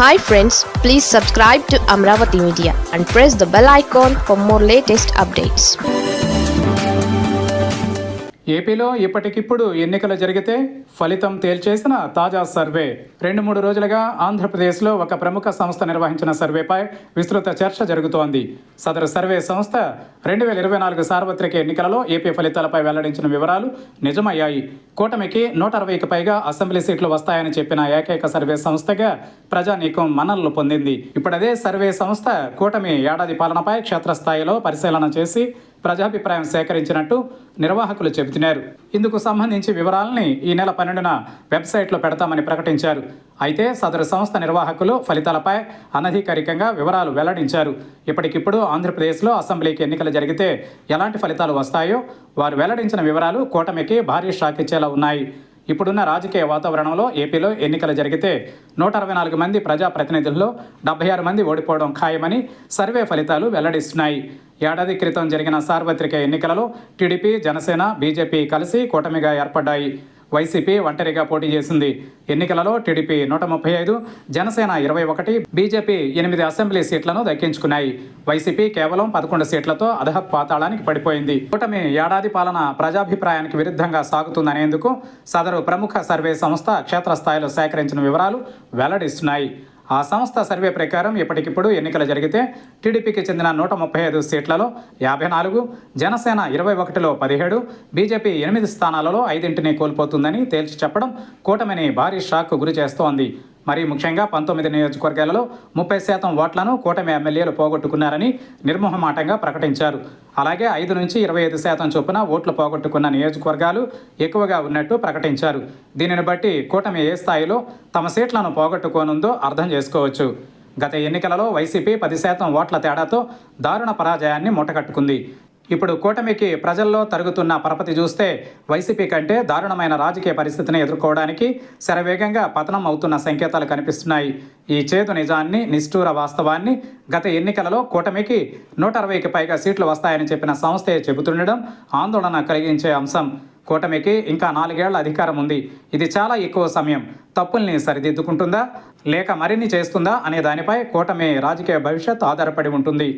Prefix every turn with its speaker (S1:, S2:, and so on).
S1: Hi friends, please subscribe to Amravati Media and press the bell icon for more latest updates.
S2: ఏపీలో ఇప్పటికిప్పుడు ఎన్నికలు జరిగితే ఫలితం తేల్చేసిన తాజా సర్వే 2-3 రోజులుగా ఆంధ్రప్రదేశ్లో ఒక ప్రముఖ సంస్థ నిర్వహించిన సర్వేపై విస్తృత చర్చ జరుగుతోంది. సదరు సర్వే సంస్థ 2024 సార్వత్రిక ఎన్నికలలో ఏపీ ఫలితాలపై వెల్లడించిన వివరాలు నిజమయ్యాయి. కూటమికి 160కి పైగా అసెంబ్లీ సీట్లు వస్తాయని చెప్పిన ఏకైక సర్వే సంస్థగా ప్రజానీకం మన్ననలు పొందింది. ఇప్పుడదే సర్వే సంస్థ కూటమి ఏడాది పాలనపై క్షేత్రస్థాయిలో పరిశీలన చేసి ప్రజాభిప్రాయం సేకరించినట్టు నిర్వాహకులు చెబుతున్నారు. ఇందుకు సంబంధించి వివరాలని ఈ నెల 12న వెబ్సైట్లో పెడతామని ప్రకటించారు. అయితే సదరు సంస్థ నిర్వాహకులు ఫలితాలపై అనధికారికంగా వివరాలు వెల్లడించారు. ఇప్పటికిప్పుడు ఆంధ్రప్రదేశ్లో అసెంబ్లీకి ఎన్నికలు జరిగితే ఎలాంటి ఫలితాలు వస్తాయో వారు వెల్లడించిన వివరాలు కూటమికి భారీ షాక్ ఇచ్చేలా ఉన్నాయి. ఇప్పుడున్న రాజకీయ వాతావరణంలో ఏపీలో ఎన్నికలు జరిగితే 164 మంది ప్రజాప్రతినిధుల్లో 76 మంది ఓడిపోవడం ఖాయమని సర్వే ఫలితాలు వెల్లడిస్తున్నాయి. ఏడాది క్రితం జరిగిన సార్వత్రిక ఎన్నికలలో టీడీపీ, జనసేన, బీజేపీ కలిసి కూటమిగా ఏర్పడ్డాయి. వైసీపీ ఒంటరిగా పోటీ చేసింది. ఎన్నికలలో టీడీపీ 135, జనసేన 21, బీజేపీ 8 అసెంబ్లీ సీట్లను దక్కించుకున్నాయి. వైసీపీ కేవలం 11 సీట్లతో అధః పాతాళానికి పడిపోయింది. కూటమి ఏడాది పాలన ప్రజాభిప్రాయానికి విరుద్ధంగా సాగుతుందనేందుకు సదరు ప్రముఖ సర్వే సంస్థ క్షేత్రస్థాయిలో సేకరించిన వివరాలు వెల్లడిస్తున్నాయి. ఆ సంస్థ సర్వే ప్రకారం ఇప్పటికిప్పుడు ఎన్నికలు జరిగితే టీడీపీకి చెందిన 135 సీట్లలో 54, జనసేన 21లో 17, బీజేపీ 8 స్థానాలలో 5 కోల్పోతుందని తేల్చి చెప్పడం కూటమిని భారీ షాక్ గురి చేస్తోంది. మరీ ముఖ్యంగా 19 నియోజకవర్గాలలో 30% ఓట్లను కూటమి ఎమ్మెల్యేలు పోగొట్టుకున్నారని నిర్మోహమాటంగా ప్రకటించారు. అలాగే 5 నుంచి 25% చొప్పున ఓట్లు పోగొట్టుకున్న నియోజకవర్గాలు ఎక్కువగా ఉన్నట్టు ప్రకటించారు. దీనిని బట్టి కూటమి ఏ స్థాయిలో తమ సీట్లను పోగొట్టుకోనుందో అర్థం చేసుకోవచ్చు. గత ఎన్నికలలో వైసీపీ 10% ఓట్ల తేడాతో దారుణ పరాజయాన్ని మూటకట్టుకుంది. ఇప్పుడు కూటమికి ప్రజల్లో తరుగుతున్న పరపతి చూస్తే వైసీపీ కంటే దారుణమైన రాజకీయ పరిస్థితిని ఎదుర్కోవడానికి శరవేగంగా పతనం అవుతున్న సంకేతాలు కనిపిస్తున్నాయి. ఈ చేదు నిజాన్ని, నిష్ఠూర వాస్తవాన్ని గత ఎన్నికలలో కూటమికి 160కి పైగా సీట్లు వస్తాయని చెప్పిన సంస్థే చెబుతుండడం ఆందోళన కలిగించే అంశం. కూటమికి ఇంకా 4 ఏళ్ల అధికారం ఉంది. ఇది చాలా ఎక్కువ సమయం. తప్పుల్ని సరిదిద్దుకుంటుందా లేక మరిన్ని చేస్తుందా అనే దానిపై కూటమి రాజకీయ భవిష్యత్ ఆధారపడి ఉంటుంది.